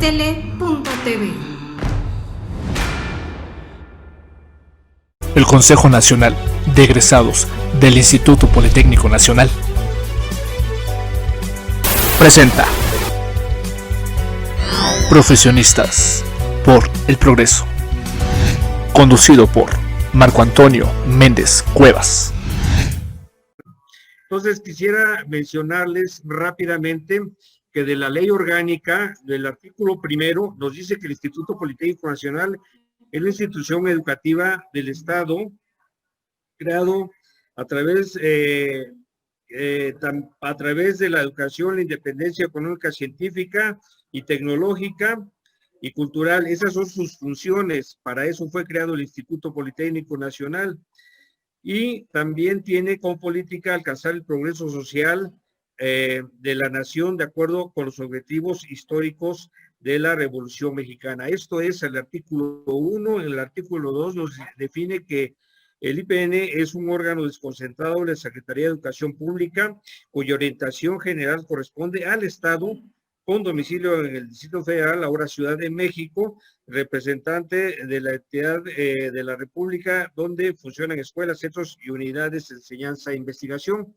Mixtele.tv. El Consejo Nacional de Egresados del Instituto Politécnico Nacional presenta Profesionistas por el Progreso, conducido por Marco Antonio Méndez Cuevas. Entonces quisiera mencionarles rápidamente que de la ley orgánica, del artículo primero, nos dice que el Instituto Politécnico Nacional es la institución educativa del Estado, creado a través de la educación, la independencia económica, científica y tecnológica y cultural. Esas son sus funciones. Para eso fue creado el Instituto Politécnico Nacional. Y también tiene como política alcanzar el progreso social de la nación de acuerdo con los objetivos históricos de la Revolución Mexicana. Esto es el artículo 1. El artículo 2 nos define que el IPN es un órgano desconcentrado de la Secretaría de Educación Pública, cuya orientación general corresponde al Estado, con domicilio en el Distrito Federal, ahora Ciudad de México, representante de la entidad de la República, donde funcionan escuelas, centros y unidades de enseñanza e investigación.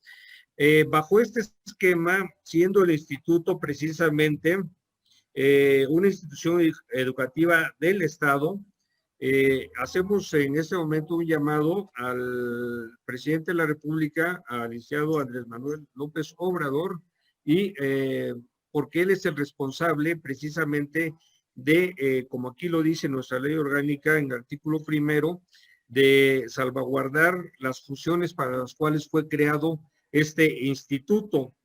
Bajo este esquema, siendo el instituto precisamente una institución educativa del Estado, hacemos en este momento un llamado al presidente de la República, al licenciado Andrés Manuel López Obrador, y porque él es el responsable precisamente de, como aquí lo dice nuestra ley orgánica en el artículo primero, de salvaguardar las funciones para las cuales fue creado este instituto.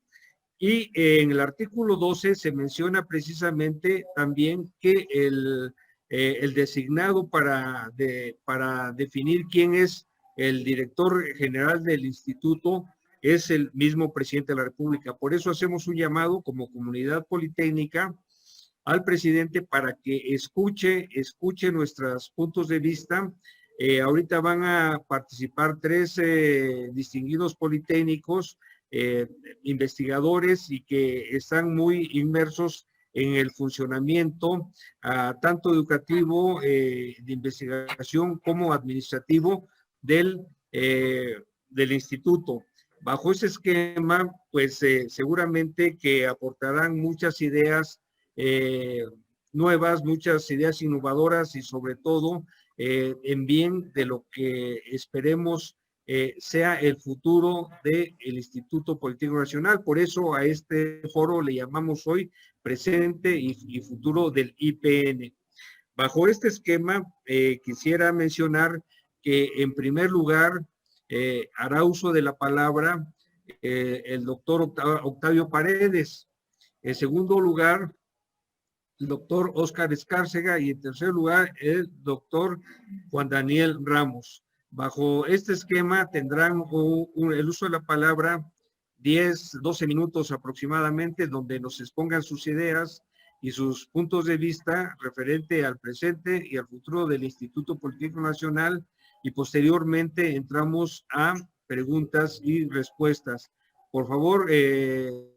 Y en el artículo 12 se menciona precisamente también que el designado para definir quién es el director general del instituto es el mismo presidente de la República. Por eso hacemos un llamado como comunidad politécnica al presidente para que escuche nuestros puntos de vista. Ahorita van a participar 3 distinguidos politécnicos, investigadores, y que están muy inmersos en el funcionamiento tanto educativo, de investigación, como administrativo del instituto. Bajo ese esquema, pues seguramente que aportarán muchas ideas nuevas, muchas ideas innovadoras y sobre todo en bien de lo que esperemos sea el futuro del Instituto Politécnico Nacional. Por eso a este foro le llamamos hoy Presente y Futuro del IPN. Bajo este esquema, quisiera mencionar que en primer lugar hará uso de la palabra el doctor Octavio Paredes. En segundo lugar, el doctor Óscar Escárcega, y en tercer lugar, el doctor Juan Daniel Ramos. Bajo este esquema tendrán el uso de la palabra 10, 12 minutos aproximadamente, donde nos expongan sus ideas y sus puntos de vista referente al presente y al futuro del Instituto Politécnico Nacional, y posteriormente entramos a preguntas y respuestas. Por favor,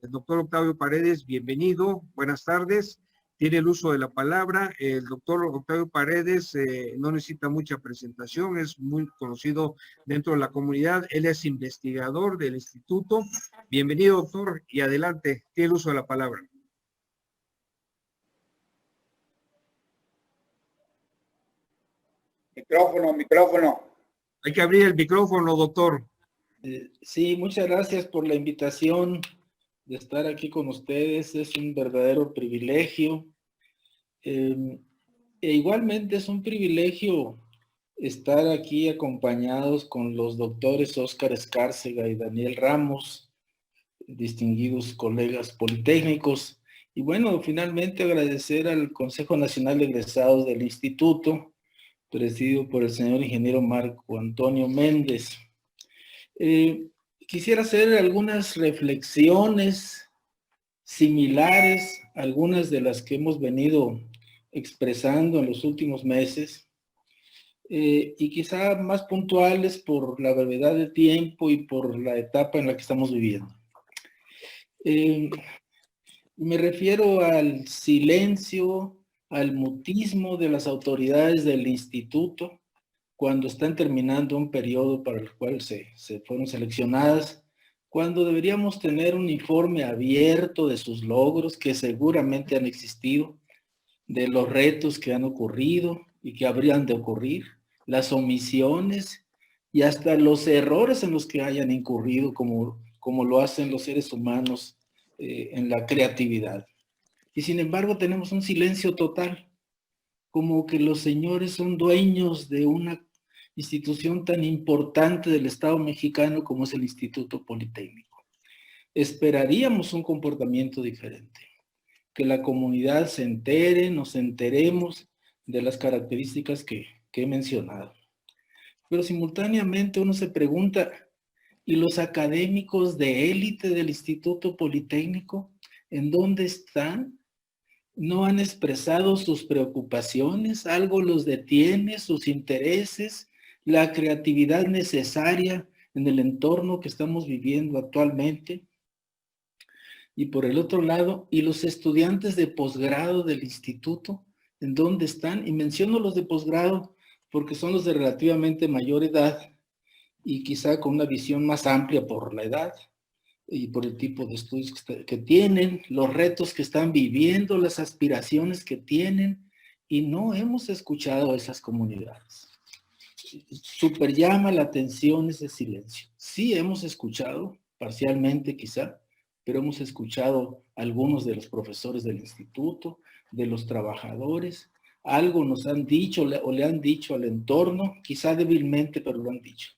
doctor Octavio Paredes, bienvenido, buenas tardes. Tiene el uso de la palabra. El doctor Octavio Paredes no necesita mucha presentación, es muy conocido dentro de la comunidad. Él es investigador del instituto. Bienvenido, doctor, y adelante, tiene el uso de la palabra. Micrófono. Hay que abrir el micrófono, doctor. Sí, muchas gracias por la invitación de estar aquí con ustedes. Es un verdadero privilegio. E igualmente es un privilegio estar aquí acompañados con los doctores Óscar Escárcega y Daniel Ramos, distinguidos colegas politécnicos. Y bueno, finalmente agradecer al Consejo Nacional de Egresados del Instituto, presidido por el señor ingeniero Marco Antonio Méndez. Quisiera hacer algunas reflexiones similares a algunas de las que hemos venido expresando en los últimos meses, y quizá más puntuales por la brevedad de tiempo y por la etapa en la que estamos viviendo. Me refiero al silencio, al mutismo de las autoridades del instituto cuando están terminando un periodo para el cual se fueron seleccionadas, cuando deberíamos tener un informe abierto de sus logros que seguramente han existido, de los retos que han ocurrido y que habrían de ocurrir, las omisiones y hasta los errores en los que hayan incurrido, como lo hacen los seres humanos en la creatividad. Y sin embargo tenemos un silencio total, como que los señores son dueños de una institución tan importante del Estado mexicano como es el Instituto Politécnico. Esperaríamos un comportamiento diferente, que la comunidad se entere, nos enteremos de las características que he mencionado. Pero simultáneamente uno se pregunta, ¿y los académicos de élite del Instituto Politécnico, en dónde están? ¿No han expresado sus preocupaciones? ¿Algo los detiene, sus intereses, la creatividad necesaria en el entorno que estamos viviendo actualmente? Y por el otro lado, ¿y los estudiantes de posgrado del instituto? ¿En dónde están? Y menciono los de posgrado porque son los de relativamente mayor edad y quizá con una visión más amplia por la edad y por el tipo de estudios que tienen, los retos que están viviendo, las aspiraciones que tienen, y no hemos escuchado a esas comunidades. Súper llama la atención ese silencio. Sí hemos escuchado, parcialmente quizá, pero hemos escuchado a algunos de los profesores del instituto, de los trabajadores, algo nos han dicho o le han dicho al entorno, quizá débilmente, pero lo han dicho.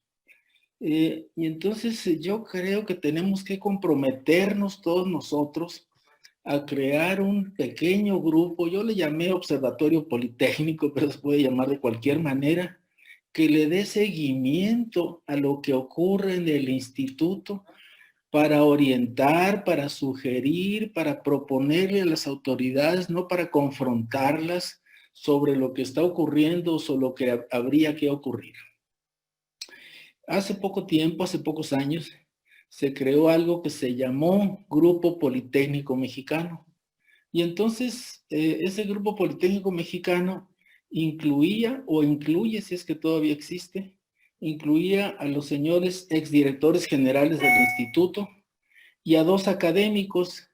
Y entonces yo creo que tenemos que comprometernos todos nosotros a crear un pequeño grupo, yo le llamé Observatorio Politécnico, pero se puede llamar de cualquier manera, que le dé seguimiento a lo que ocurre en el instituto para orientar, para sugerir, para proponerle a las autoridades, no para confrontarlas sobre lo que está ocurriendo o sobre lo que habría que ocurrir. Hace poco tiempo, hace pocos años, se creó algo que se llamó Grupo Politécnico Mexicano. Y entonces ese Grupo Politécnico Mexicano incluía, o incluye, si es que todavía existe, incluía a los señores exdirectores generales del instituto y a 2 académicos.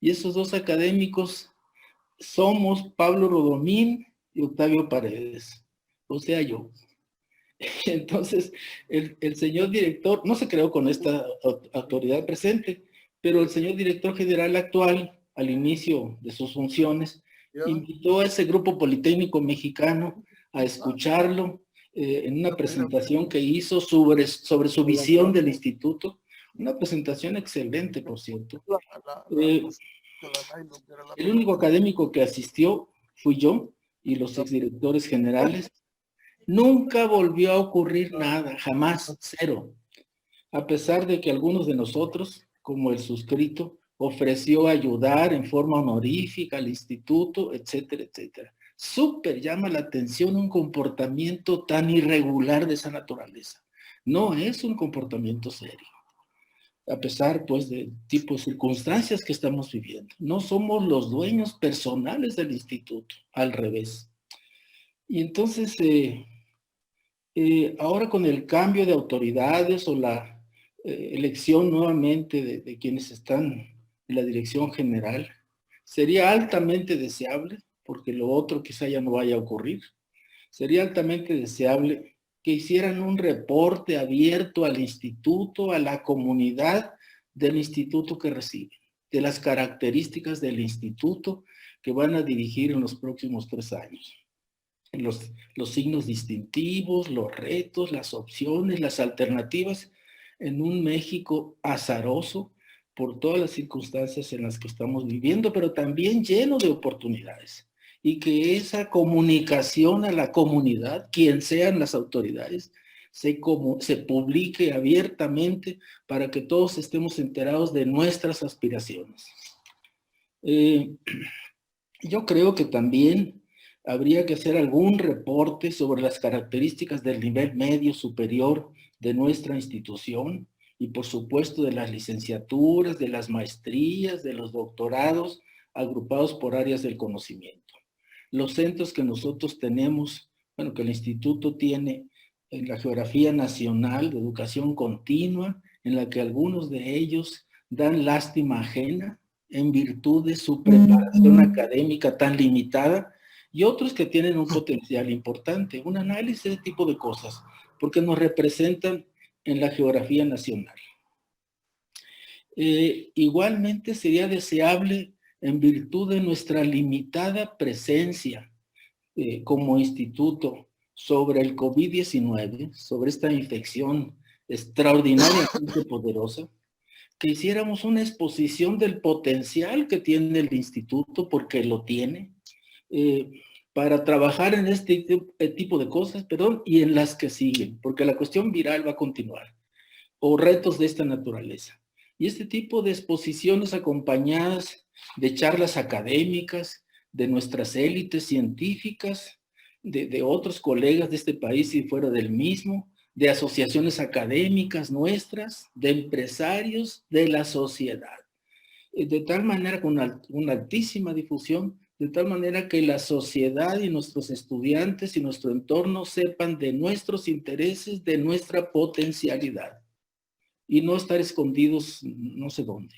Y esos 2 académicos somos Pablo Rodomín y Octavio Paredes, o sea, yo. Entonces, el señor director, no se creó con esta autoridad presente, pero el señor director general actual, al inicio de sus funciones, invitó a ese Grupo Politécnico Mexicano a escucharlo en una presentación que hizo sobre su visión del instituto, una presentación excelente, por cierto. El único académico que asistió fui yo y los exdirectores generales. Nunca volvió a ocurrir nada, jamás, cero. A pesar de que algunos de nosotros, como el suscrito, ofreció ayudar en forma honorífica al instituto, etcétera, etcétera. Súper llama la atención un comportamiento tan irregular de esa naturaleza. No es un comportamiento serio. A pesar, pues, del tipo de circunstancias que estamos viviendo. No somos los dueños personales del instituto, al revés. Y entonces, ahora con el cambio de autoridades o la elección nuevamente de quienes están en la dirección general, sería altamente deseable, porque lo otro quizá ya no vaya a ocurrir, sería altamente deseable que hicieran un reporte abierto al instituto, a la comunidad del instituto que reciben, de las características del instituto que van a dirigir en los próximos 3 años. Los signos distintivos, los retos, las opciones, las alternativas en un México azaroso por todas las circunstancias en las que estamos viviendo, pero también lleno de oportunidades. Y que esa comunicación a la comunidad, quien sean las autoridades, se publique abiertamente para que todos estemos enterados de nuestras aspiraciones. Yo creo que también habría que hacer algún reporte sobre las características del nivel medio superior de nuestra institución, y por supuesto de las licenciaturas, de las maestrías, de los doctorados, agrupados por áreas del conocimiento. Los centros que nosotros tenemos, bueno, que el instituto tiene en la geografía nacional de educación continua, en la que algunos de ellos dan lástima ajena en virtud de su preparación académica tan limitada, y otros que tienen un potencial importante, un análisis de ese tipo de cosas, porque nos representan en la geografía nacional. Igualmente sería deseable, en virtud de nuestra limitada presencia como instituto sobre el COVID-19, sobre esta infección extraordinariamente poderosa, que hiciéramos una exposición del potencial que tiene el instituto, porque lo tiene, para trabajar en este tipo de cosas, y en las que siguen, porque la cuestión viral va a continuar, o retos de esta naturaleza. Y este tipo de exposiciones acompañadas de charlas académicas, de nuestras élites científicas, de otros colegas de este país y fuera del mismo, de asociaciones académicas nuestras, de empresarios, de la sociedad. De tal manera, con una altísima difusión, de tal manera que la sociedad y nuestros estudiantes y nuestro entorno sepan de nuestros intereses, de nuestra potencialidad, y no estar escondidos no sé dónde.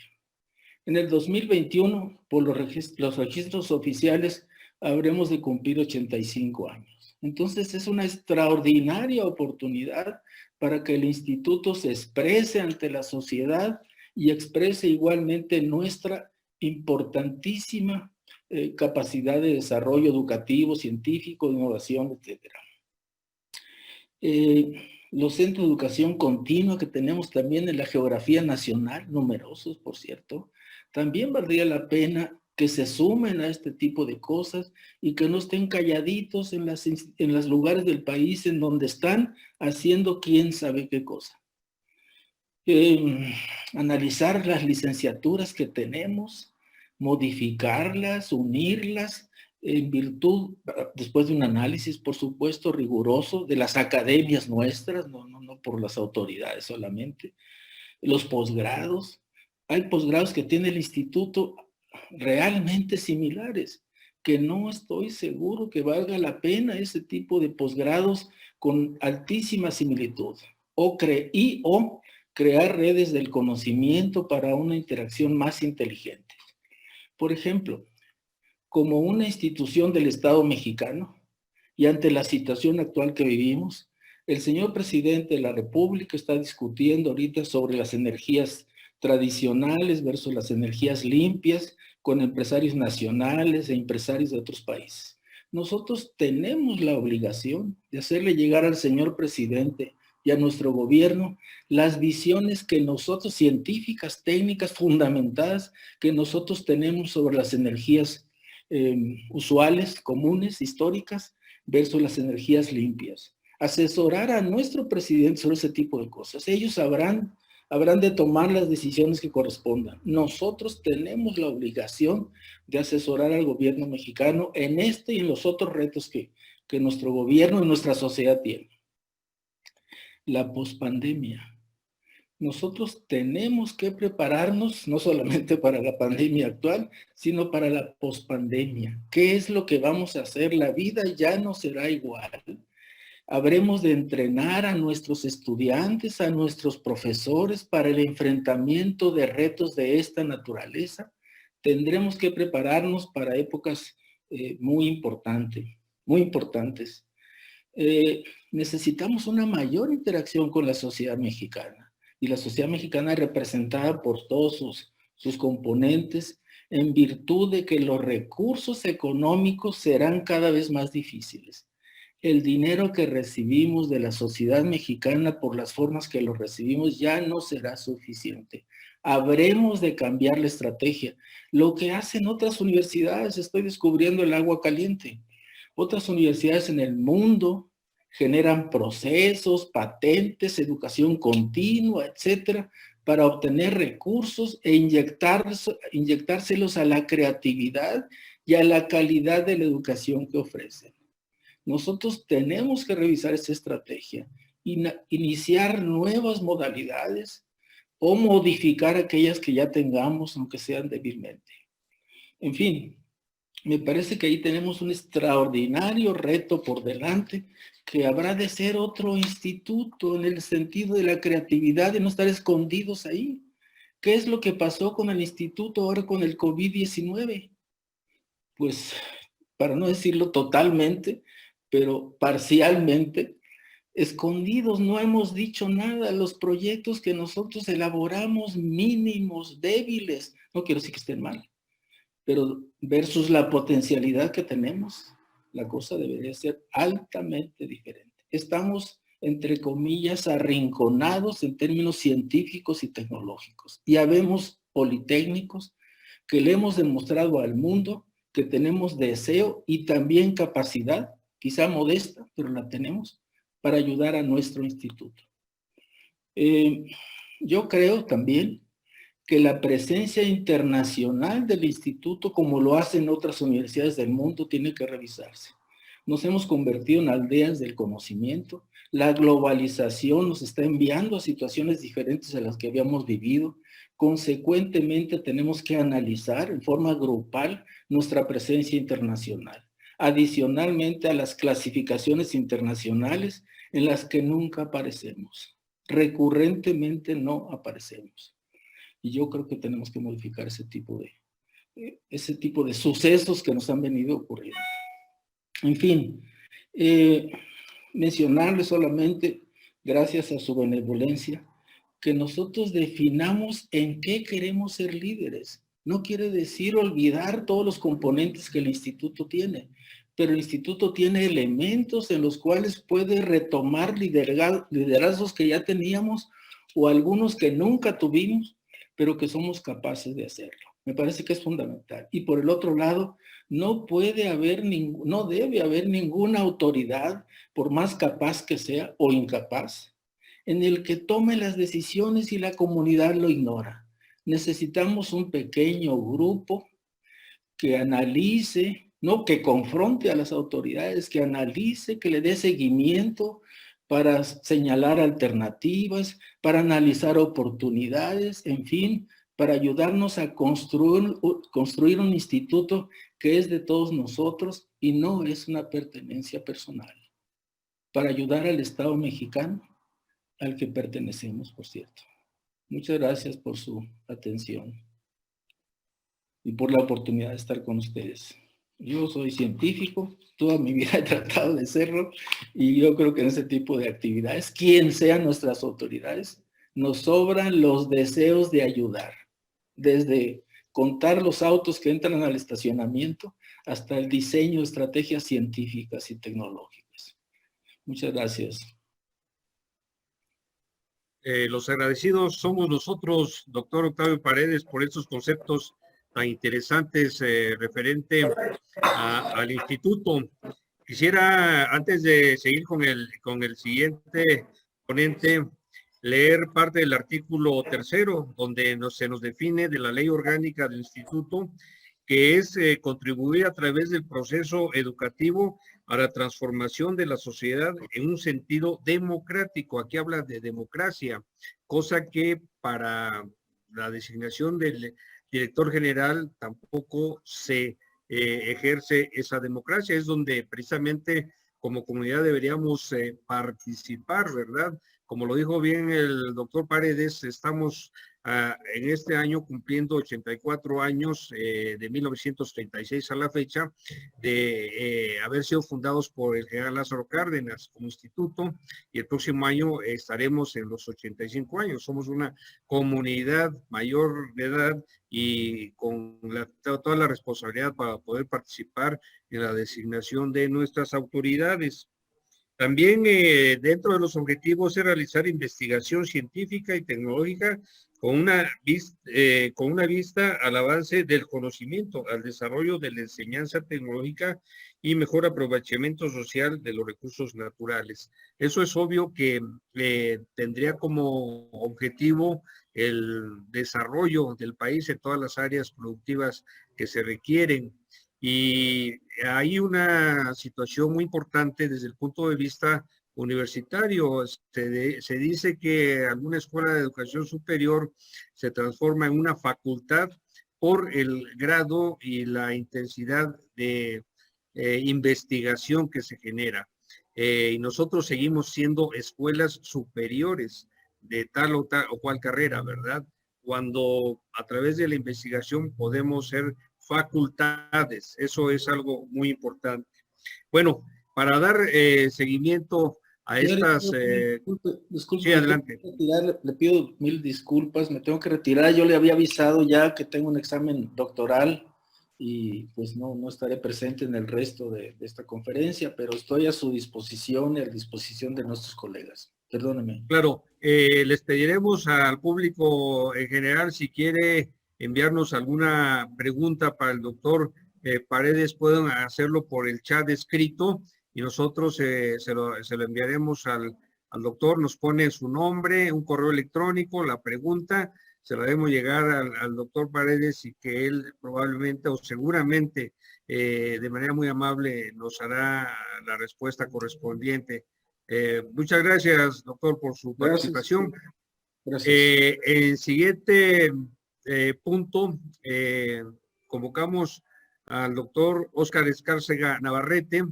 En el 2021, por los registros oficiales, habremos de cumplir 85 años. Entonces es una extraordinaria oportunidad para que el instituto se exprese ante la sociedad y exprese igualmente nuestra importantísima capacidad de desarrollo educativo, científico, de innovación, etc. Los centros de educación continua que tenemos también en la geografía nacional, numerosos por cierto, también valdría la pena que se sumen a este tipo de cosas y que no estén calladitos en los lugares del país en donde están haciendo quién sabe qué cosa. Analizar las licenciaturas que tenemos, modificarlas, unirlas, en virtud, después de un análisis, por supuesto, riguroso de las academias nuestras, no por las autoridades solamente, los posgrados. Hay posgrados que tiene el instituto realmente similares, que no estoy seguro que valga la pena ese tipo de posgrados con altísima similitud, o crear redes del conocimiento para una interacción más inteligente. Por ejemplo, como una institución del Estado mexicano, y ante la situación actual que vivimos, el señor presidente de la República está discutiendo ahorita sobre las energías tradicionales versus las energías limpias con empresarios nacionales e empresarios de otros países. Nosotros tenemos la obligación de hacerle llegar al señor presidente y a nuestro gobierno las visiones que nosotros, científicas, técnicas, fundamentadas, que nosotros tenemos sobre las energías usuales, comunes, históricas, versus las energías limpias. Asesorar a nuestro presidente sobre ese tipo de cosas. Ellos habrán de tomar las decisiones que correspondan. Nosotros tenemos la obligación de asesorar al gobierno mexicano en este y en los otros retos que nuestro gobierno y nuestra sociedad tiene. La pospandemia. Nosotros tenemos que prepararnos no solamente para la pandemia actual, sino para la pospandemia. ¿Qué es lo que vamos a hacer? La vida ya no será igual. Habremos de entrenar a nuestros estudiantes, a nuestros profesores para el enfrentamiento de retos de esta naturaleza. Tendremos que prepararnos para épocas muy importantes. Necesitamos una mayor interacción con la sociedad mexicana. Y la sociedad mexicana es representada por todos sus componentes, en virtud de que los recursos económicos serán cada vez más difíciles. El dinero que recibimos de la sociedad mexicana por las formas que lo recibimos ya no será suficiente. Habremos de cambiar la estrategia. Lo que hacen otras universidades, estoy descubriendo el agua caliente. Otras universidades en el mundo generan procesos, patentes, educación continua, etcétera, para obtener recursos e inyectárselos a la creatividad y a la calidad de la educación que ofrecen. Nosotros tenemos que revisar esa estrategia, iniciar nuevas modalidades, o modificar aquellas que ya tengamos, aunque sean débilmente. En fin, me parece que ahí tenemos un extraordinario reto por delante, que habrá de ser otro instituto en el sentido de la creatividad, de no estar escondidos ahí. ¿Qué es lo que pasó con el instituto ahora con el COVID-19? Pues, para no decirlo totalmente, pero parcialmente, escondidos, no hemos dicho nada. Los proyectos que nosotros elaboramos, mínimos, débiles, no quiero decir que estén mal, pero versus la potencialidad que tenemos, la cosa debería ser altamente diferente. Estamos, entre comillas, arrinconados en términos científicos y tecnológicos. Y habemos politécnicos que le hemos demostrado al mundo que tenemos deseo y también capacidad, quizá modesta, pero la tenemos, para ayudar a nuestro instituto. Yo creo también que la presencia internacional del instituto, como lo hacen otras universidades del mundo, tiene que revisarse. Nos hemos convertido en aldeas del conocimiento. La globalización nos está enviando a situaciones diferentes a las que habíamos vivido. Consecuentemente, tenemos que analizar en forma grupal nuestra presencia internacional. Adicionalmente a las clasificaciones internacionales en las que nunca aparecemos. Recurrentemente no aparecemos. Y yo creo que tenemos que modificar ese tipo de sucesos que nos han venido ocurriendo. En fin, mencionarles solamente, gracias a su benevolencia, que nosotros definamos en qué queremos ser líderes. No quiere decir olvidar todos los componentes que el instituto tiene, pero el instituto tiene elementos en los cuales puede retomar liderazgos que ya teníamos o algunos que nunca tuvimos, pero que somos capaces de hacerlo. Me parece que es fundamental. Y por el otro lado, no debe haber ninguna autoridad, por más capaz que sea o incapaz, en el que tome las decisiones y la comunidad lo ignora. Necesitamos un pequeño grupo que analice, no que confronte a las autoridades, que analice, que le dé seguimiento para señalar alternativas, para analizar oportunidades, en fin, para ayudarnos a construir un instituto que es de todos nosotros y no es una pertenencia personal, para ayudar al Estado mexicano, al que pertenecemos, por cierto. Muchas gracias por su atención y por la oportunidad de estar con ustedes. Yo soy científico, toda mi vida he tratado de serlo, y yo creo que en ese tipo de actividades, quien sean nuestras autoridades, nos sobran los deseos de ayudar, desde contar los autos que entran al estacionamiento hasta el diseño de estrategias científicas y tecnológicas. Muchas gracias. Los agradecidos somos nosotros, doctor Octavio Paredes, por estos conceptos tan interesantes referente al instituto. Quisiera, antes de seguir con el siguiente ponente, leer parte del artículo 3, donde se nos define de la ley orgánica del instituto, que es contribuir a través del proceso educativo a la transformación de la sociedad en un sentido democrático. Aquí habla de democracia, cosa que para la designación del director general tampoco se ejerce esa democracia. Es donde precisamente como comunidad deberíamos participar, ¿verdad? Como lo dijo bien el doctor Paredes, estamos en este año cumpliendo 84 años de 1936 a la fecha de haber sido fundados por el general Lázaro Cárdenas como instituto, y el próximo año estaremos en los 85 años. Somos una comunidad mayor de edad y con toda la responsabilidad para poder participar en la designación de nuestras autoridades. También dentro de los objetivos es realizar investigación científica y tecnológica con una vista al avance del conocimiento, al desarrollo de la enseñanza tecnológica y mejor aprovechamiento social de los recursos naturales. Eso es obvio que tendría como objetivo el desarrollo del país en todas las áreas productivas que se requieren. Y hay una situación muy importante desde el punto de vista universitario. Se dice que alguna escuela de educación superior se transforma en una facultad por el grado y la intensidad de investigación que se genera. Y nosotros seguimos siendo escuelas superiores de tal o cual carrera, ¿verdad? Cuando a través de la investigación podemos ser facultades. Eso es algo muy importante. Bueno, para dar seguimiento a estas... disculpe, sí, adelante. Le pido mil disculpas, me tengo que retirar. Yo le había avisado ya que tengo un examen doctoral y pues no estaré presente en el resto de esta conferencia, pero estoy a su disposición y a disposición de nuestros colegas. Perdóneme. Claro, les pediremos al público en general si quiere enviarnos alguna pregunta para el doctor Paredes, pueden hacerlo por el chat escrito y nosotros se lo enviaremos al doctor, nos pone su nombre, un correo electrónico, la pregunta, se la debemos llegar al doctor Paredes y que él probablemente o seguramente de manera muy amable nos hará la respuesta correspondiente. Muchas gracias, doctor, por su participación. Gracias. En siguiente punto, convocamos al doctor Óscar Escárcega Navarrete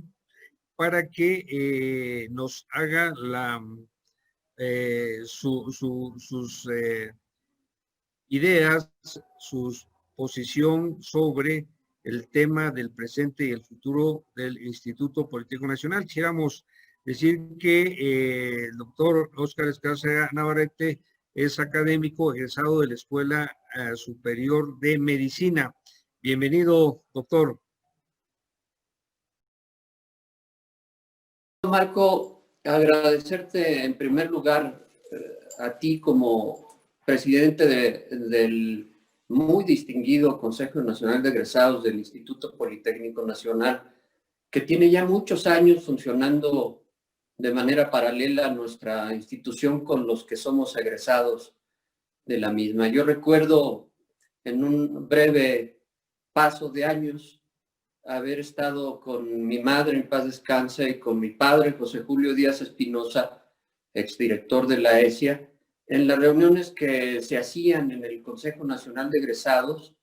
para que nos haga sus ideas, su posición sobre el tema del presente y el futuro del Instituto Politécnico Nacional. Quisiéramos decir que el doctor Óscar Escárcega Navarrete es académico egresado de la Escuela Superior de Medicina. Bienvenido, doctor. Marco, agradecerte en primer lugar a ti como presidente del muy distinguido Consejo Nacional de Egresados del Instituto Politécnico Nacional, que tiene ya muchos años funcionando de manera paralela a nuestra institución con los que somos egresados de la misma. Yo recuerdo en un breve paso de años haber estado con mi madre, en paz descanse, y con mi padre, José Julio Díaz Espinosa, exdirector de la ESIA, en las reuniones que se hacían en el Consejo Nacional de Egresados,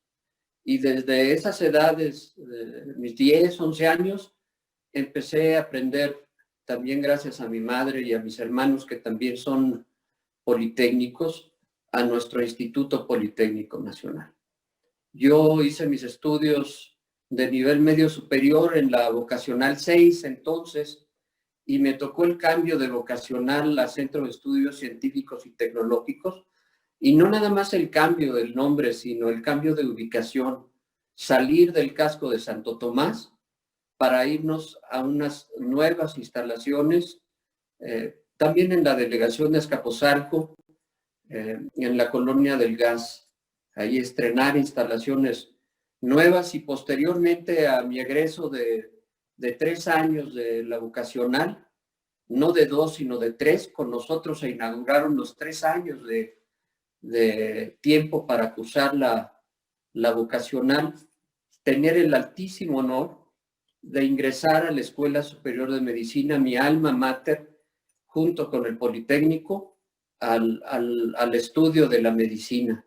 y desde esas edades, mis 10, 11 años, empecé a aprender también gracias a mi madre y a mis hermanos que también son politécnicos, a nuestro Instituto Politécnico Nacional. Yo hice mis estudios de nivel medio superior en la vocacional 6 entonces, y me tocó el cambio de vocacional a Centro de Estudios Científicos y Tecnológicos, y no nada más el cambio del nombre, sino el cambio de ubicación, salir del casco de Santo Tomás para irnos a unas nuevas instalaciones, también en la delegación de Azcapotzalco, en la Colonia del Gas, ahí estrenar instalaciones nuevas, y posteriormente a mi egreso de 3 años de la vocacional, no de 2 sino de 3, con nosotros se inauguraron los 3 años de tiempo para cursar la vocacional, tener el altísimo honor de ingresar a la Escuela Superior de Medicina, mi alma mater, junto con el Politécnico, al estudio de la medicina.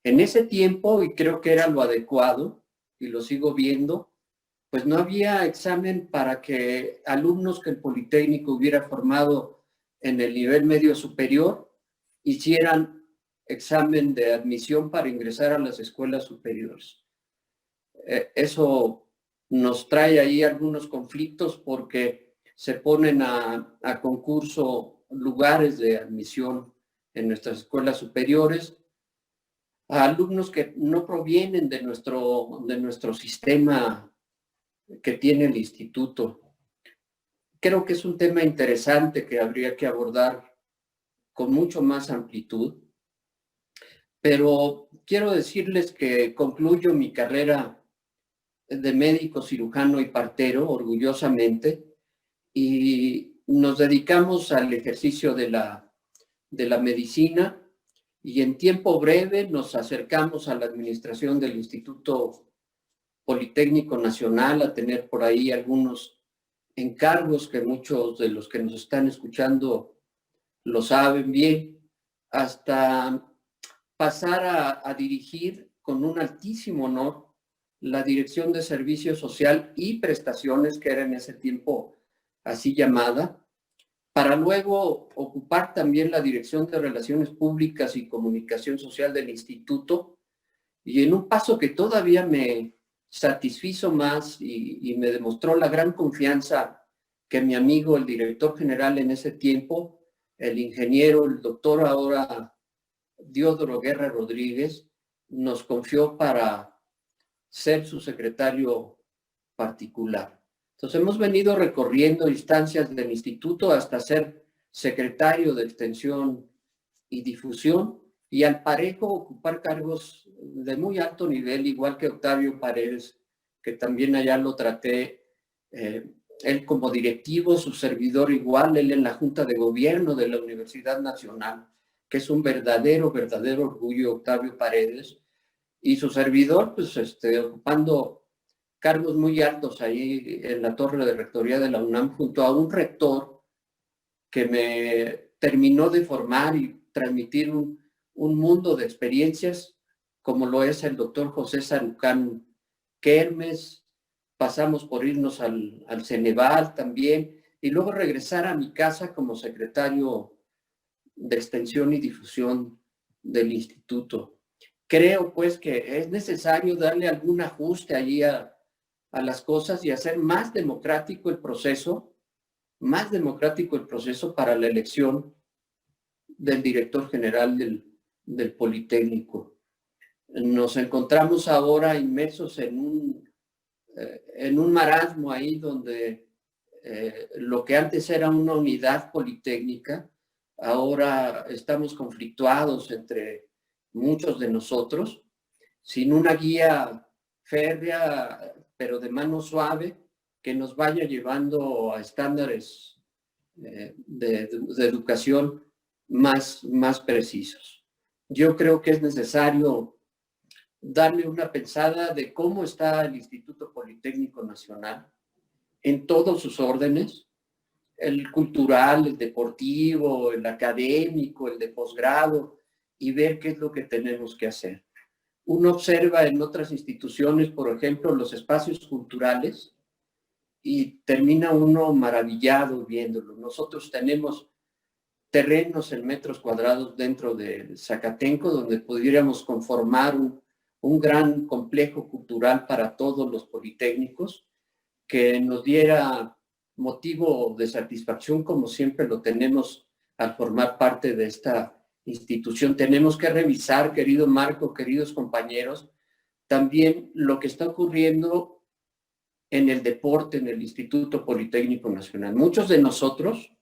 En ese tiempo, y creo que era lo adecuado, y lo sigo viendo, pues no había examen para que alumnos que el Politécnico hubiera formado en el nivel medio superior hicieran examen de admisión para ingresar a las escuelas superiores. Eso nos trae ahí algunos conflictos porque se ponen a concurso lugares de admisión en nuestras escuelas superiores a alumnos que no provienen de nuestro sistema que tiene el instituto. Creo que es un tema interesante que habría que abordar con mucho más amplitud, pero quiero decirles que concluyo mi carrera de médico, cirujano y partero orgullosamente, y nos dedicamos al ejercicio de la medicina, y en tiempo breve nos acercamos a la administración del Instituto Politécnico Nacional, a tener por ahí algunos encargos que muchos de los que nos están escuchando lo saben bien, hasta pasar a dirigir con un altísimo honor la Dirección de Servicio Social y Prestaciones, que era en ese tiempo así llamada, para luego ocupar también la Dirección de Relaciones Públicas y Comunicación Social del Instituto, y en un paso que todavía me satisfizo más y me demostró la gran confianza que mi amigo, el director general en ese tiempo, el ingeniero, el doctor ahora Diodoro Guerra Rodríguez, nos confió para ser su secretario particular. Entonces hemos venido recorriendo instancias del instituto hasta ser secretario de Extensión y Difusión, y al parejo ocupar cargos de muy alto nivel, igual que Octavio Paredes, que también allá lo traté, él como directivo, su servidor igual, él en la Junta de Gobierno de la Universidad Nacional, que es un verdadero orgullo, Octavio Paredes, y su servidor, pues, ocupando cargos muy altos ahí en la torre de rectoría de la UNAM, junto a un rector que me terminó de formar y transmitir un mundo de experiencias, como lo es el doctor José Sarucán Kermes. Pasamos por irnos al Ceneval también, y luego regresar a mi casa como secretario de Extensión y Difusión del instituto. Creo pues que es necesario darle algún ajuste allí a las cosas y hacer más democrático el proceso para la elección del director general del Politécnico. Nos encontramos ahora inmersos en un marasmo ahí donde lo que antes era una unidad politécnica, ahora estamos conflictuados entre muchos de nosotros, sin una guía férrea, pero de mano suave, que nos vaya llevando a estándares de educación más precisos. Yo creo que es necesario darle una pensada de cómo está el Instituto Politécnico Nacional en todos sus órdenes, el cultural, el deportivo, el académico, el de posgrado, y ver qué es lo que tenemos que hacer. Uno observa en otras instituciones, por ejemplo, los espacios culturales, y termina uno maravillado viéndolo. Nosotros tenemos terrenos en metros cuadrados dentro de Zacatenco, donde pudiéramos conformar un gran complejo cultural para todos los politécnicos, que nos diera motivo de satisfacción, como siempre lo tenemos al formar parte de esta institución. Tenemos que revisar, querido Marco, queridos compañeros, también lo que está ocurriendo en el deporte en el Instituto Politécnico Nacional. Muchos de nosotros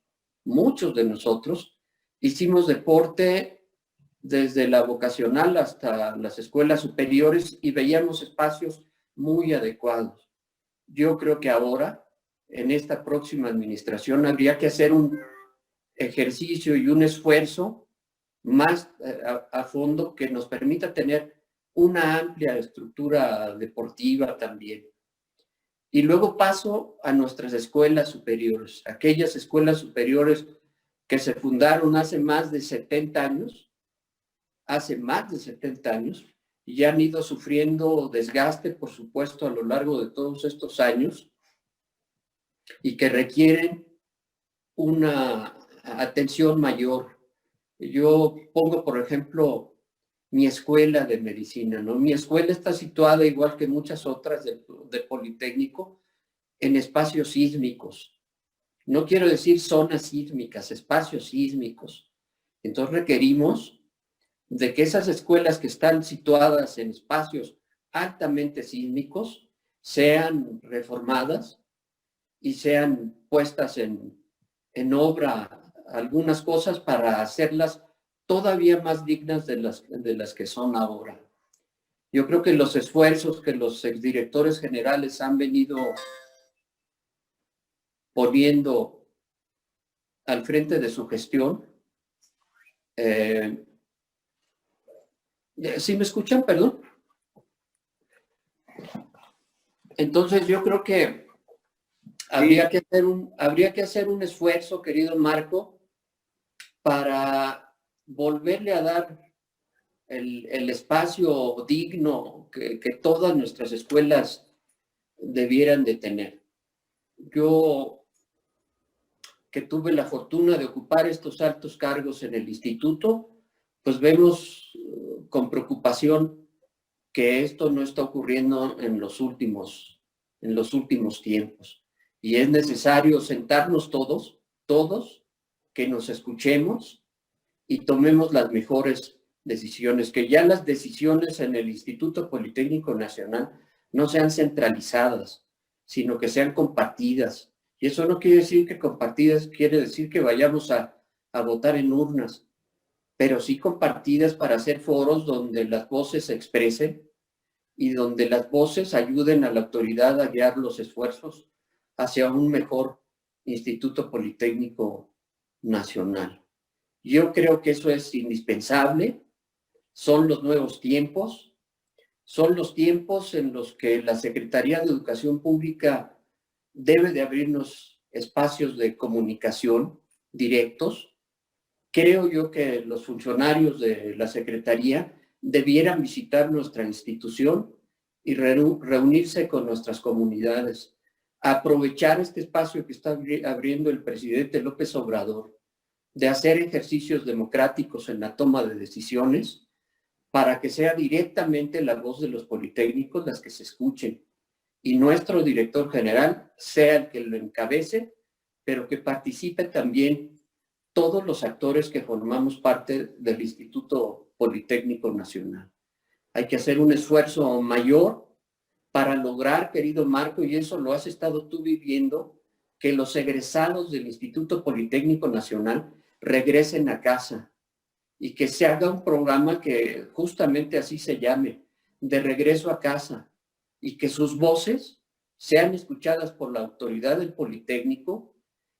hicimos deporte desde la vocacional hasta las escuelas superiores y veíamos espacios muy adecuados. Yo creo que ahora, en esta próxima administración, habría que hacer un ejercicio y un esfuerzo más a fondo que nos permita tener una amplia estructura deportiva también. Y luego paso a nuestras escuelas superiores, aquellas escuelas superiores que se fundaron hace más de 70 años, y ya han ido sufriendo desgaste, por supuesto, a lo largo de todos estos años, y que requieren una atención mayor. Yo pongo, por ejemplo, mi escuela de medicina, ¿no? Mi escuela está situada, igual que muchas otras del Politécnico, en espacios sísmicos. No quiero decir zonas sísmicas, espacios sísmicos. Entonces requerimos de que esas escuelas que están situadas en espacios altamente sísmicos sean reformadas y sean puestas en obra algunas cosas para hacerlas todavía más dignas de las que son ahora. Yo creo que los esfuerzos que los exdirectores generales han venido poniendo al frente de su gestión. ¿Sí me escuchan? Perdón. Entonces yo creo que habría que hacer un esfuerzo, querido Marco, para volverle a dar el espacio digno que todas nuestras escuelas debieran de tener. Yo, que tuve la fortuna de ocupar estos altos cargos en el instituto, pues vemos con preocupación que esto no está ocurriendo en los últimos tiempos. Y es necesario sentarnos todos, que nos escuchemos y tomemos las mejores decisiones, que ya las decisiones en el Instituto Politécnico Nacional no sean centralizadas, sino que sean compartidas. Y eso no quiere decir que compartidas, quiere decir que vayamos a votar en urnas, pero sí compartidas para hacer foros donde las voces se expresen y donde las voces ayuden a la autoridad a guiar los esfuerzos hacia un mejor Instituto Politécnico Nacional. Yo creo que eso es indispensable. Son los nuevos tiempos. Son los tiempos en los que la Secretaría de Educación Pública debe de abrirnos espacios de comunicación directos. Creo yo que los funcionarios de la Secretaría debieran visitar nuestra institución y reunirse con nuestras comunidades, aprovechar este espacio que está abriendo el presidente López Obrador, de hacer ejercicios democráticos en la toma de decisiones para que sea directamente la voz de los politécnicos las que se escuchen y nuestro director general sea el que lo encabece, pero que participe también todos los actores que formamos parte del Instituto Politécnico Nacional. Hay que hacer un esfuerzo mayor para lograr, querido Marco, y eso lo has estado tú viviendo, que los egresados del Instituto Politécnico Nacional regresen a casa y que se haga un programa que justamente así se llame, de regreso a casa, y que sus voces sean escuchadas por la autoridad del Politécnico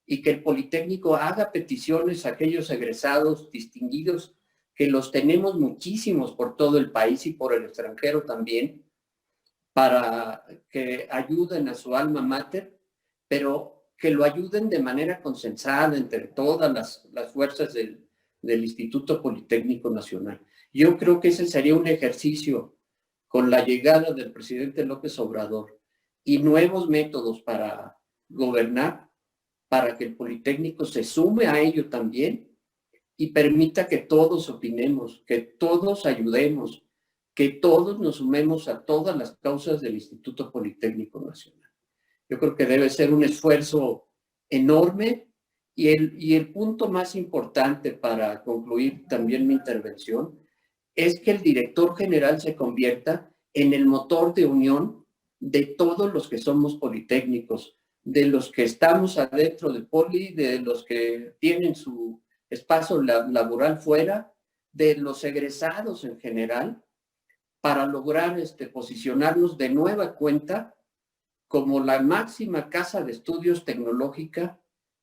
y que el Politécnico haga peticiones a aquellos egresados distinguidos, que los tenemos muchísimos por todo el país y por el extranjero también, para que ayuden a su alma mater, pero que lo ayuden de manera consensada entre todas las fuerzas del Instituto Politécnico Nacional. Yo creo que ese sería un ejercicio con la llegada del presidente López Obrador y nuevos métodos para gobernar, para que el Politécnico se sume a ello también y permita que todos opinemos, que todos ayudemos, que todos nos sumemos a todas las causas del Instituto Politécnico Nacional. Yo creo que debe ser un esfuerzo enorme y el punto más importante para concluir también mi intervención es que el director general se convierta en el motor de unión de todos los que somos politécnicos, de los que estamos adentro del Poli, de los que tienen su espacio laboral fuera, de los egresados en general, para lograr posicionarnos de nueva cuenta como la máxima casa de estudios tecnológica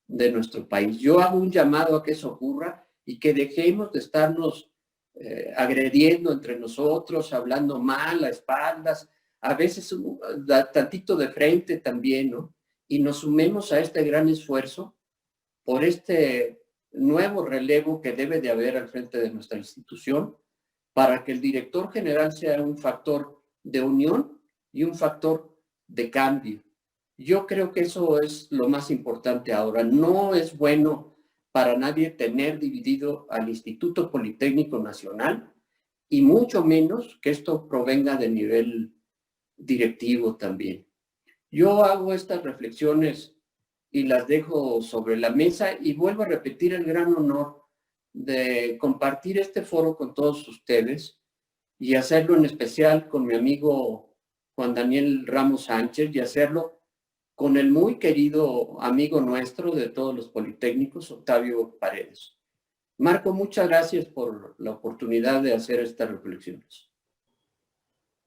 de nuestro país. Yo hago un llamado a que eso ocurra y que dejemos de estarnos agrediendo entre nosotros, hablando mal a espaldas, a veces tantito de frente también, ¿no? Y nos sumemos a este gran esfuerzo por este nuevo relevo que debe de haber al frente de nuestra institución, para que el director general sea un factor de unión y un factor de cambio. Yo creo que eso es lo más importante ahora. No es bueno para nadie tener dividido al Instituto Politécnico Nacional y mucho menos que esto provenga de nivel directivo también. Yo hago estas reflexiones y las dejo sobre la mesa y vuelvo a repetir el gran honor de compartir este foro con todos ustedes y hacerlo en especial con mi amigo Juan Daniel Ramos Sánchez y hacerlo con el muy querido amigo nuestro de todos los politécnicos, Octavio Paredes. Marco, muchas gracias por la oportunidad de hacer estas reflexiones.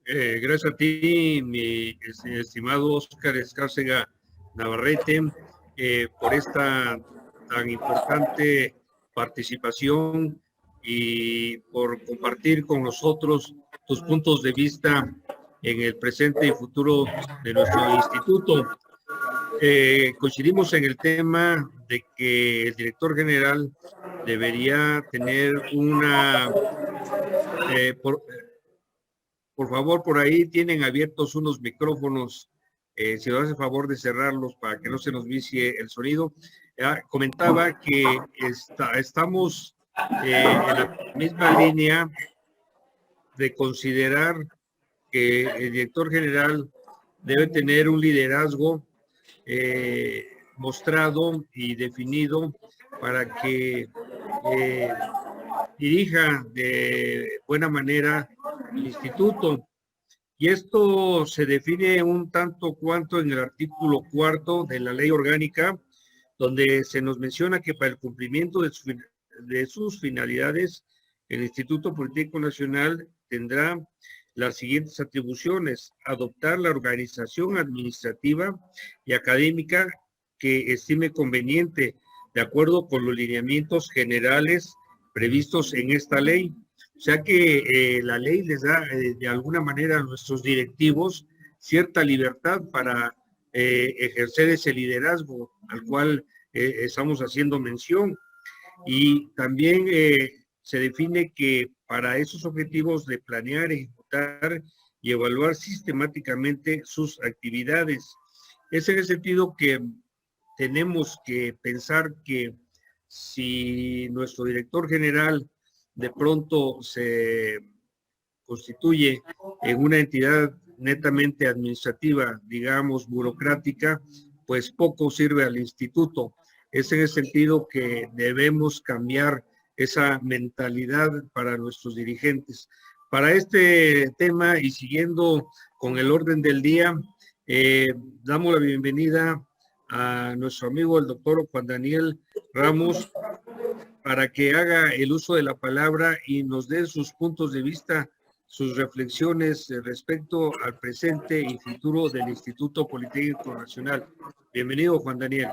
Gracias a ti, mi estimado Óscar Escárcega Navarrete, por esta tan importante participación y por compartir con nosotros tus puntos de vista en el presente y futuro de nuestro instituto. coincidimos en el tema de que el director general debería tener una... por favor, por ahí tienen abiertos unos micrófonos. Si nos hace favor de cerrarlos para que no se nos vicie el sonido. Comentaba que estamos en la misma línea de considerar que el director general debe tener un liderazgo mostrado y definido para que dirija de buena manera el instituto. Y esto se define un tanto cuanto en el artículo 4 de la ley orgánica, donde se nos menciona que para el cumplimiento de sus finalidades, el Instituto Politécnico Nacional tendrá las siguientes atribuciones: adoptar la organización administrativa y académica que estime conveniente, de acuerdo con los lineamientos generales previstos en esta ley. O sea que la ley les da de alguna manera a nuestros directivos cierta libertad para ejercer ese liderazgo al cual estamos haciendo mención. Y también se define que para esos objetivos de planear, ejecutar y evaluar sistemáticamente sus actividades. Es en el sentido que tenemos que pensar que si nuestro director general de pronto se constituye en una entidad netamente administrativa, digamos, burocrática, pues poco sirve al instituto. Es en el sentido que debemos cambiar esa mentalidad para nuestros dirigentes. Para este tema y siguiendo con el orden del día, damos la bienvenida a nuestro amigo el doctor Juan Daniel Ramos para que haga el uso de la palabra y nos dé sus puntos de vista, sus reflexiones respecto al presente y futuro del Instituto Politécnico Nacional. Bienvenido, Juan Daniel.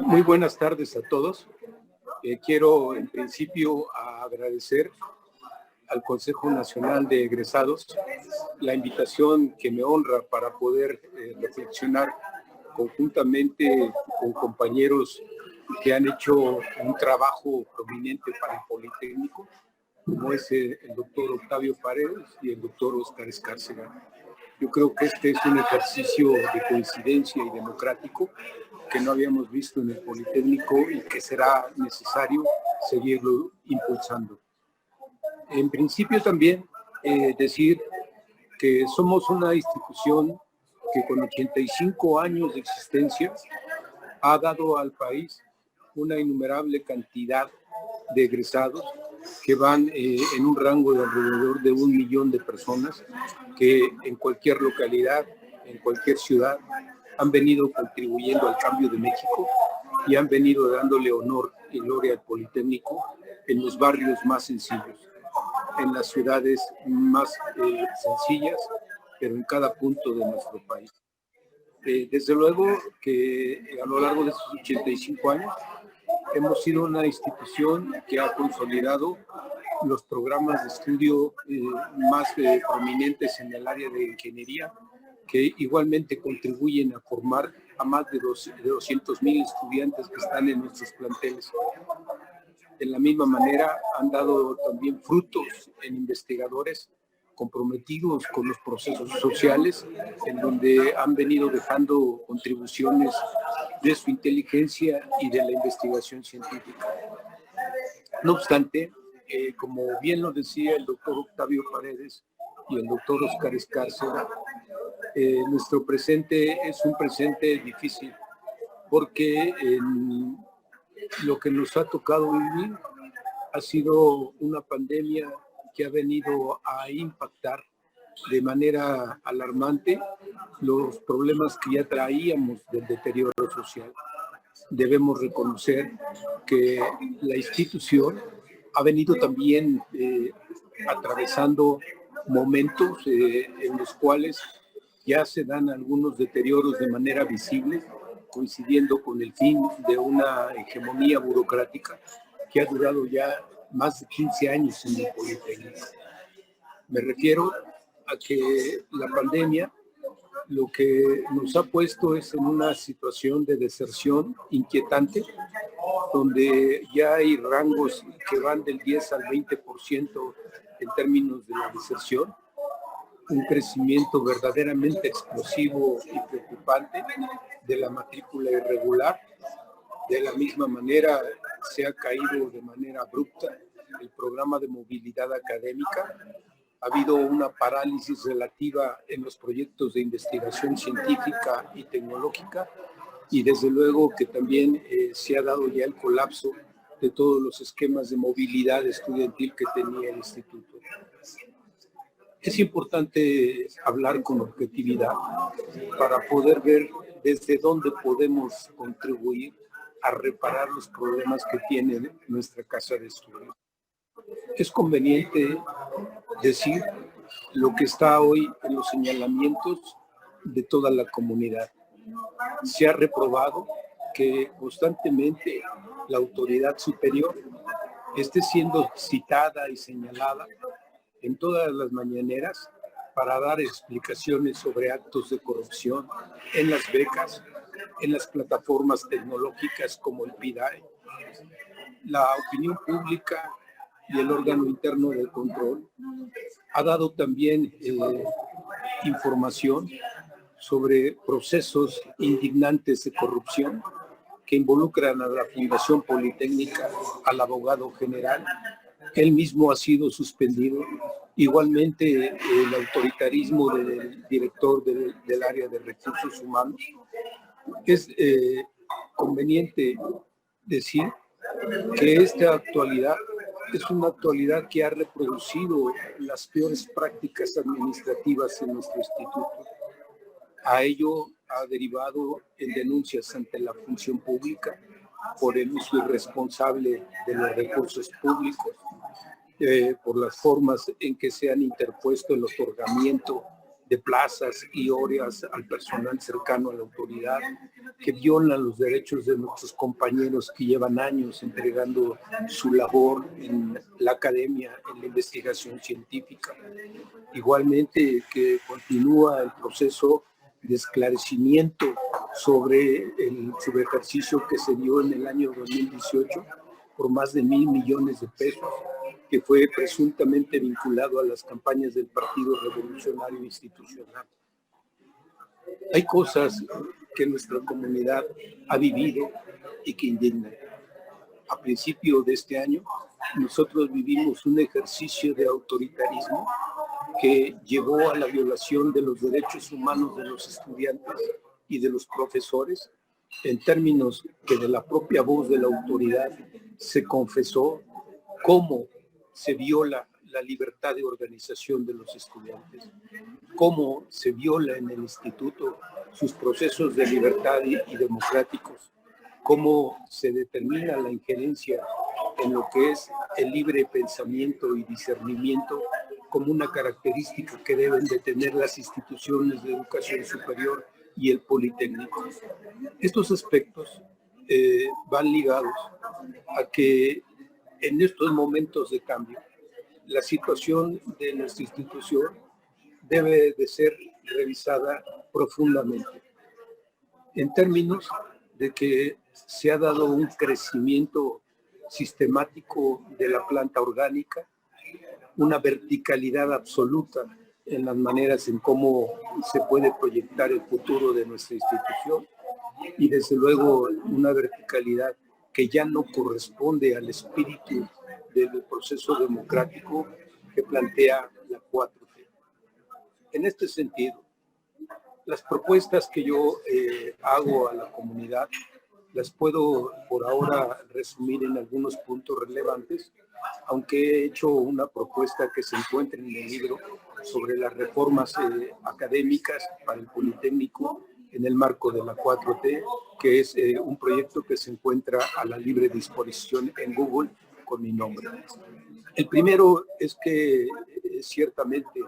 Muy buenas tardes a todos. Quiero en principio agradecer al Consejo Nacional de Egresados la invitación que me honra para poder reflexionar conjuntamente con compañeros que han hecho un trabajo prominente para el Politécnico, como es el doctor Octavio Paredes y el doctor Óscar Escárcega. Yo creo que este es un ejercicio de coincidencia y democrático que no habíamos visto en el Politécnico y que será necesario seguirlo impulsando. En principio también decir que somos una institución que con 85 años de existencia ha dado al país una innumerable cantidad de egresados que van en un rango de alrededor de 1 millón de personas que en cualquier localidad, en cualquier ciudad, han venido contribuyendo al cambio de México y han venido dándole honor y gloria al Politécnico en los barrios más sencillos, en las ciudades más sencillas, pero en cada punto de nuestro país. Desde luego que a lo largo de estos 85 años hemos sido una institución que ha consolidado los programas de estudio más prominentes en el área de ingeniería, que igualmente contribuyen a formar a más de 200,000 estudiantes que están en nuestros planteles. De la misma manera han dado también frutos en investigadores comprometidos con los procesos sociales, en donde han venido dejando contribuciones de su inteligencia y de la investigación científica. No obstante, como bien lo decía el doctor Octavio Paredes y el doctor Óscar Escárcega, nuestro presente es un presente difícil, porque lo que nos ha tocado vivir ha sido una pandemia que ha venido a impactar de manera alarmante los problemas que ya traíamos del deterioro social. Debemos reconocer que la institución ha venido también atravesando momentos en los cuales ya se dan algunos deterioros de manera visible, coincidiendo con el fin de una hegemonía burocrática que ha durado ya más de 15 años en el Politécnico. Me refiero a que la pandemia lo que nos ha puesto es en una situación de deserción inquietante, donde ya hay rangos que van del 10 al 20% en términos de la deserción, un crecimiento verdaderamente explosivo y preocupante de la matrícula irregular. De la misma manera, se ha caído de manera abrupta el programa de movilidad académica. Ha habido una parálisis relativa en los proyectos de investigación científica y tecnológica, y desde luego que también se ha dado ya el colapso de todos los esquemas de movilidad estudiantil que tenía el instituto. Es importante hablar con objetividad para poder ver desde dónde podemos contribuir a reparar los problemas que tiene nuestra casa de estudio. Es conveniente decir lo que está hoy en los señalamientos de toda la comunidad. Se ha reprobado que constantemente la autoridad superior esté siendo citada y señalada en todas las mañaneras para dar explicaciones sobre actos de corrupción en las becas, en las plataformas tecnológicas como el PIDAE. La opinión pública y el órgano interno de control ha dado también información sobre procesos indignantes de corrupción que involucran a la Fundación Politécnica, al abogado general. Él mismo ha sido suspendido. Igualmente, el autoritarismo del director del área de recursos humanos. Es conveniente decir que esta actualidad es una actualidad que ha reproducido las peores prácticas administrativas en nuestro instituto. A ello ha derivado en denuncias ante la función pública por el uso irresponsable de los recursos públicos, por las formas en que se han interpuesto el otorgamiento de plazas y horas al personal cercano a la autoridad, que violan los derechos de nuestros compañeros que llevan años entregando su labor en la academia, en la investigación científica. Igualmente que continúa el proceso de esclarecimiento sobre el subejercicio que se dio en el año 2018 por más de 1,000 millones de pesos, que fue presuntamente vinculado a las campañas del Partido Revolucionario Institucional. Hay cosas que nuestra comunidad ha vivido y que indignan. A principio de este año, nosotros vivimos un ejercicio de autoritarismo que llevó a la violación de los derechos humanos de los estudiantes y de los profesores, en términos que de la propia voz de la autoridad se confesó cómo se viola la libertad de organización de los estudiantes, cómo se viola en el instituto sus procesos de libertad y democráticos, cómo se determina la injerencia en lo que es el libre pensamiento y discernimiento como una característica que deben de tener las instituciones de educación superior y el Politécnico. Estos aspectos van ligados a que en estos momentos de cambio, la situación de nuestra institución debe de ser revisada profundamente, en términos de que se ha dado un crecimiento sistemático de la planta orgánica, una verticalidad absoluta en las maneras en cómo se puede proyectar el futuro de nuestra institución y desde luego una verticalidad que ya no corresponde al espíritu del proceso democrático que plantea la 4T. En este sentido, las propuestas que yo hago a la comunidad las puedo por ahora resumir en algunos puntos relevantes, aunque he hecho una propuesta que se encuentra en el libro sobre las reformas académicas para el Politécnico en el marco de la 4T, que es un proyecto que se encuentra a la libre disposición en Google con mi nombre. El primero es que ciertamente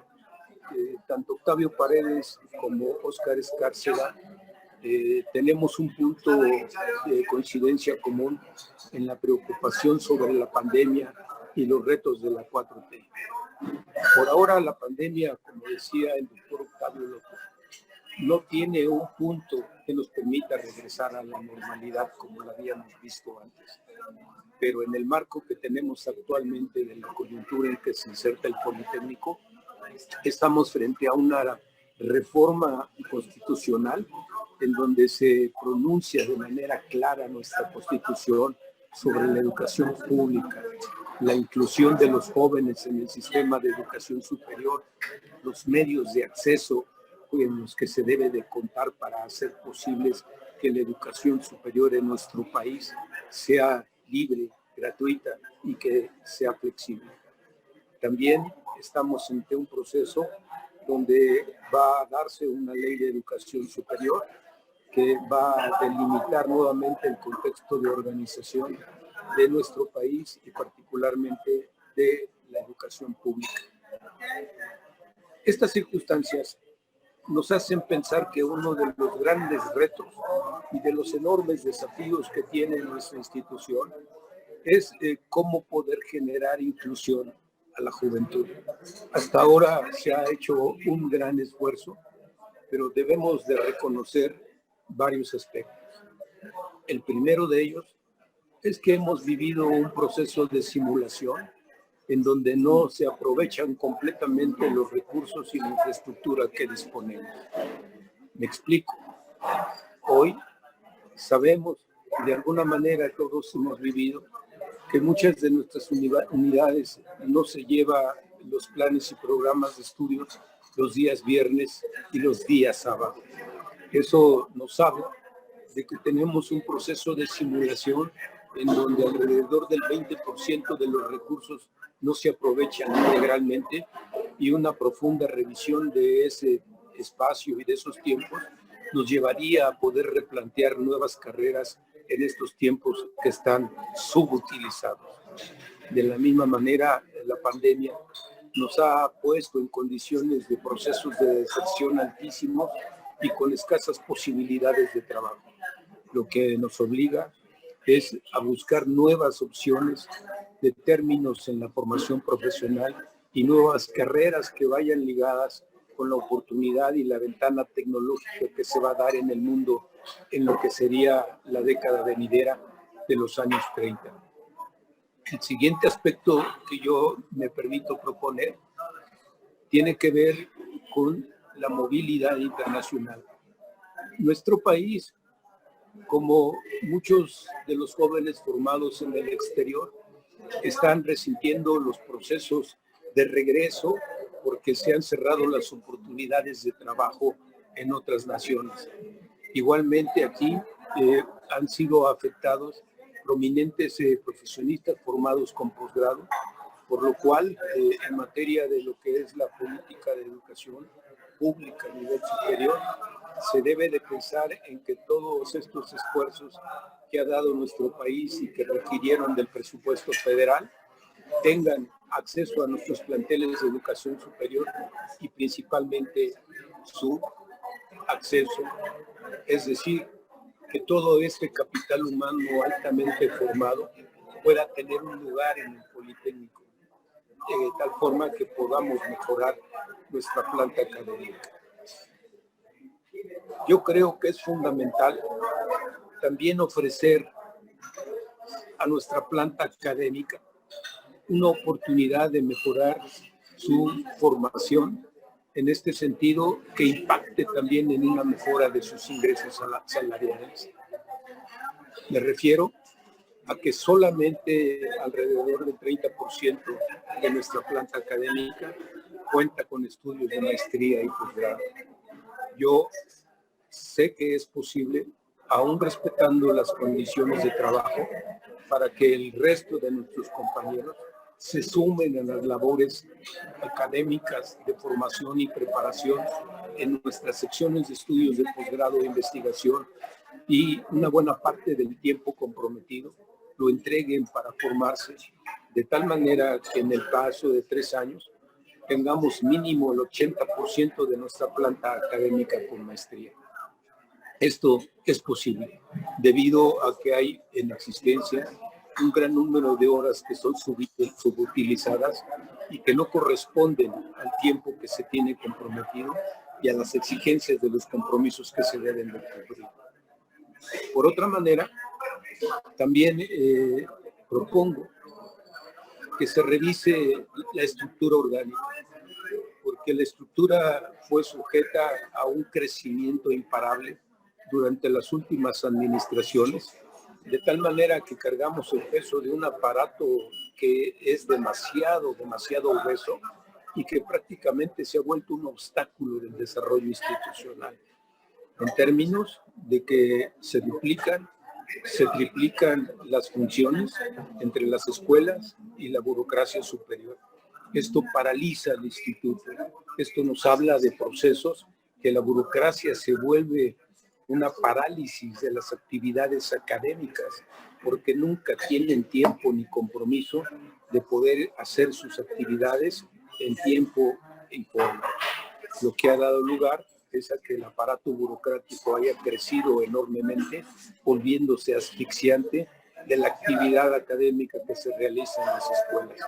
tanto Octavio Paredes como Óscar Escárcega tenemos un punto de coincidencia común en la preocupación sobre la pandemia y los retos de la 4T. Por ahora la pandemia, como decía el doctor Octavio López, no tiene un punto que nos permita regresar a la normalidad como la habíamos visto antes. Pero en el marco que tenemos actualmente de la coyuntura en que se inserta el Politécnico, estamos frente a una reforma constitucional en donde se pronuncia de manera clara nuestra Constitución sobre la educación pública, la inclusión de los jóvenes en el sistema de educación superior, los medios de acceso en los que se debe de contar para hacer posibles que la educación superior en nuestro país sea libre, gratuita y que sea flexible. También estamos ante un proceso donde va a darse una ley de educación superior que va a delimitar nuevamente el contexto de organización de nuestro país y particularmente de la educación pública. Estas circunstancias nos hacen pensar que uno de los grandes retos y de los enormes desafíos que tiene nuestra institución es cómo poder generar inclusión a la juventud. Hasta ahora se ha hecho un gran esfuerzo, pero debemos de reconocer varios aspectos. El primero de ellos es que hemos vivido un proceso de simulación en donde no se aprovechan completamente los recursos y la infraestructura que disponemos. Me explico. Hoy sabemos, de alguna manera todos hemos vivido, que muchas de nuestras unidades no se lleva los planes y programas de estudios los días viernes y los días sábados. Eso nos habla de que tenemos un proceso de simulación en donde alrededor del 20% de los recursos no se aprovechan integralmente, y una profunda revisión de ese espacio y de esos tiempos nos llevaría a poder replantear nuevas carreras en estos tiempos que están subutilizados. De la misma manera, la pandemia nos ha puesto en condiciones de procesos de deserción altísimos y con escasas posibilidades de trabajo, lo que nos obliga es a buscar nuevas opciones de términos en la formación profesional y nuevas carreras que vayan ligadas con la oportunidad y la ventana tecnológica que se va a dar en el mundo en lo que sería la década venidera de los años 30. El siguiente aspecto que yo me permito proponer tiene que ver con la movilidad internacional. Nuestro país, como muchos de los jóvenes formados en el exterior, están resintiendo los procesos de regreso porque se han cerrado las oportunidades de trabajo en otras naciones. Igualmente aquí han sido afectados prominentes profesionistas formados con posgrado, por lo cual en materia de lo que es la política de educación pública a nivel superior, se debe de pensar en que todos estos esfuerzos que ha dado nuestro país y que requirieron del presupuesto federal tengan acceso a nuestros planteles de educación superior y principalmente su acceso, es decir, que todo este capital humano altamente formado pueda tener un lugar en el Politécnico, de tal forma que podamos mejorar nuestra planta académica. Yo creo que es fundamental también ofrecer a nuestra planta académica una oportunidad de mejorar su formación en este sentido, que impacte también en una mejora de sus ingresos salariales. Me refiero a que solamente alrededor del 30% de nuestra planta académica cuenta con estudios de maestría y posgrado. Yo sé que es posible, aún respetando las condiciones de trabajo, para que el resto de nuestros compañeros se sumen a las labores académicas de formación y preparación en nuestras secciones de estudios de posgrado e investigación, y una buena parte del tiempo comprometido lo entreguen para formarse, de tal manera que en el plazo de 3 años tengamos mínimo el 80% de nuestra planta académica con maestría. Esto es posible debido a que hay en existencia un gran número de horas que son subutilizadas y que no corresponden al tiempo que se tiene comprometido y a las exigencias de los compromisos que se deben de cumplir. Por otra manera, también propongo que se revise la estructura orgánica, porque la estructura fue sujeta a un crecimiento imparable durante las últimas administraciones, de tal manera que cargamos el peso de un aparato que es demasiado obeso y que prácticamente se ha vuelto un obstáculo del desarrollo institucional, en términos de que se duplican, se triplican las funciones entre las escuelas y la burocracia superior. Esto paraliza al instituto. Esto nos habla de procesos que la burocracia se vuelve una parálisis de las actividades académicas, porque nunca tienen tiempo ni compromiso de poder hacer sus actividades en tiempo y forma. Lo que ha dado lugar es a que el aparato burocrático haya crecido enormemente, volviéndose asfixiante de la actividad académica que se realiza en las escuelas.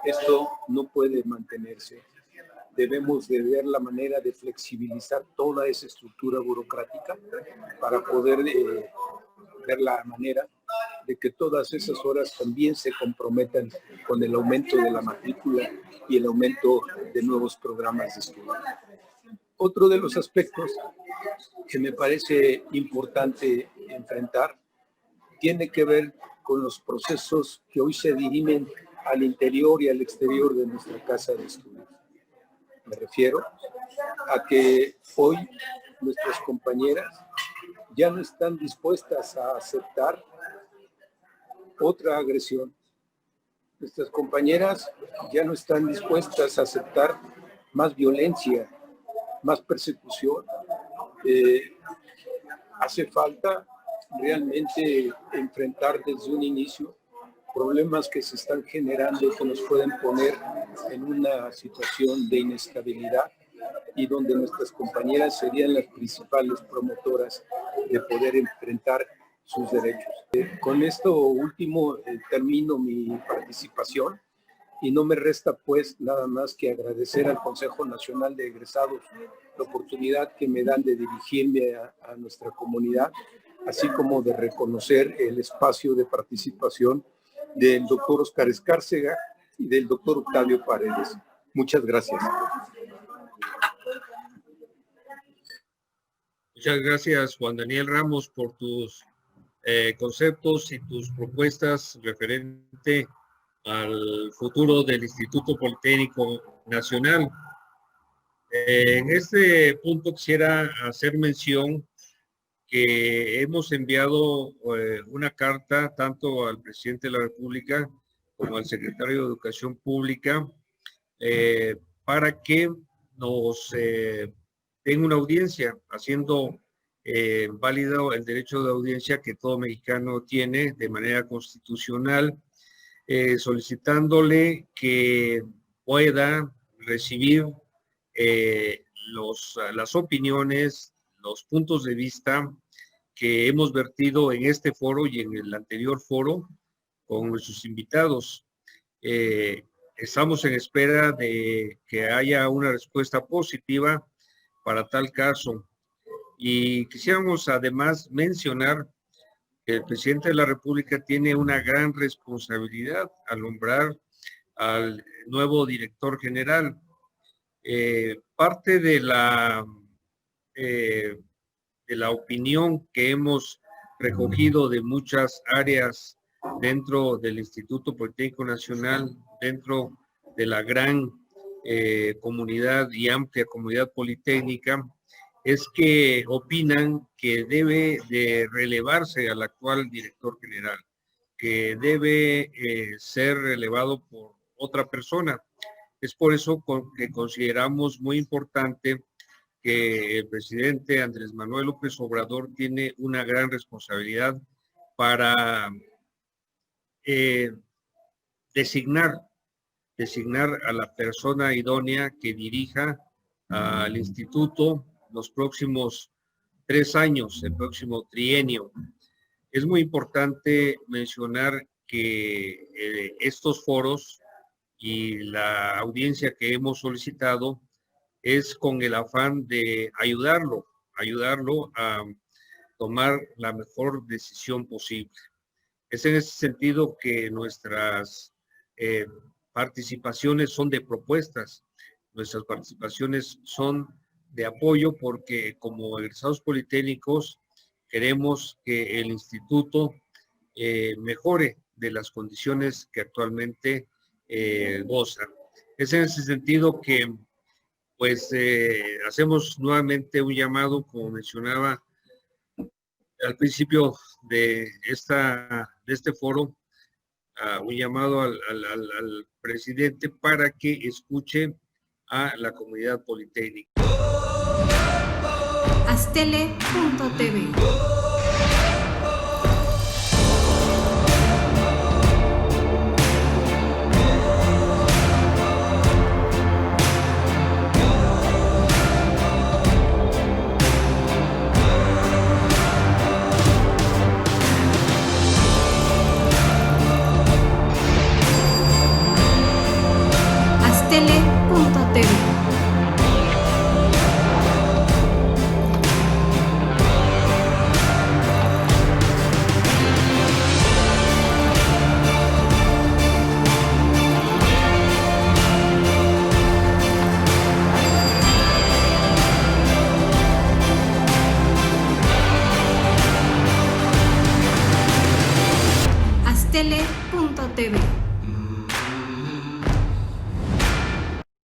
Esto no puede mantenerse. Debemos de ver la manera de flexibilizar toda esa estructura burocrática para poder ver la manera de que todas esas horas también se comprometan con el aumento de la matrícula y el aumento de nuevos programas de estudio. Otro de los aspectos que me parece importante enfrentar tiene que ver con los procesos que hoy se dirimen al interior y al exterior de nuestra casa de estudios. Me refiero a que hoy nuestras compañeras ya no están dispuestas a aceptar otra agresión. Nuestras compañeras ya no están dispuestas a aceptar más violencia, más persecución. Hace falta realmente enfrentar desde un inicio problemas que se están generando y que nos pueden poner en una situación de inestabilidad y donde nuestras compañeras serían las principales promotoras de poder enfrentar sus derechos. Con esto último termino mi participación y no me resta pues nada más que agradecer al Consejo Nacional de Egresados la oportunidad que me dan de dirigirme a nuestra comunidad, así como de reconocer el espacio de participación del doctor Óscar Escárcega y del doctor Octavio Paredes. Muchas gracias. Muchas gracias, Juan Daniel Ramos, por tus conceptos y tus propuestas referente al futuro del Instituto Politécnico Nacional. En este punto quisiera hacer mención que hemos enviado una carta tanto al presidente de la República como al secretario de Educación Pública para que nos den una audiencia, haciendo válido el derecho de audiencia que todo mexicano tiene de manera constitucional, solicitándole que pueda recibir las opiniones, los puntos de vista que hemos vertido en este foro y en el anterior foro con nuestros invitados. Estamos en espera de que haya una respuesta positiva para tal caso. Y quisiéramos además mencionar que el presidente de la República tiene una gran responsabilidad al nombrar al nuevo director general. Parte de la opinión que hemos recogido de muchas áreas dentro del Instituto Politécnico Nacional, dentro de la gran comunidad y amplia comunidad politécnica, es que opinan que debe de relevarse al actual director general, que debe ser relevado por otra persona. Es por eso que consideramos muy importante que el presidente Andrés Manuel López Obrador tiene una gran responsabilidad para designar a la persona idónea que dirija al instituto los próximos 3 años, el próximo trienio. Es muy importante mencionar que estos foros y la audiencia que hemos solicitado es con el afán de ayudarlo a tomar la mejor decisión posible. Es en ese sentido que nuestras participaciones son de propuestas, nuestras participaciones son de apoyo, porque como egresados politécnicos queremos que el instituto mejore de las condiciones que actualmente goza. Es en ese sentido que pues hacemos nuevamente un llamado, como mencionaba al principio de este foro, un llamado al presidente para que escuche a la comunidad politécnica. Astele.tv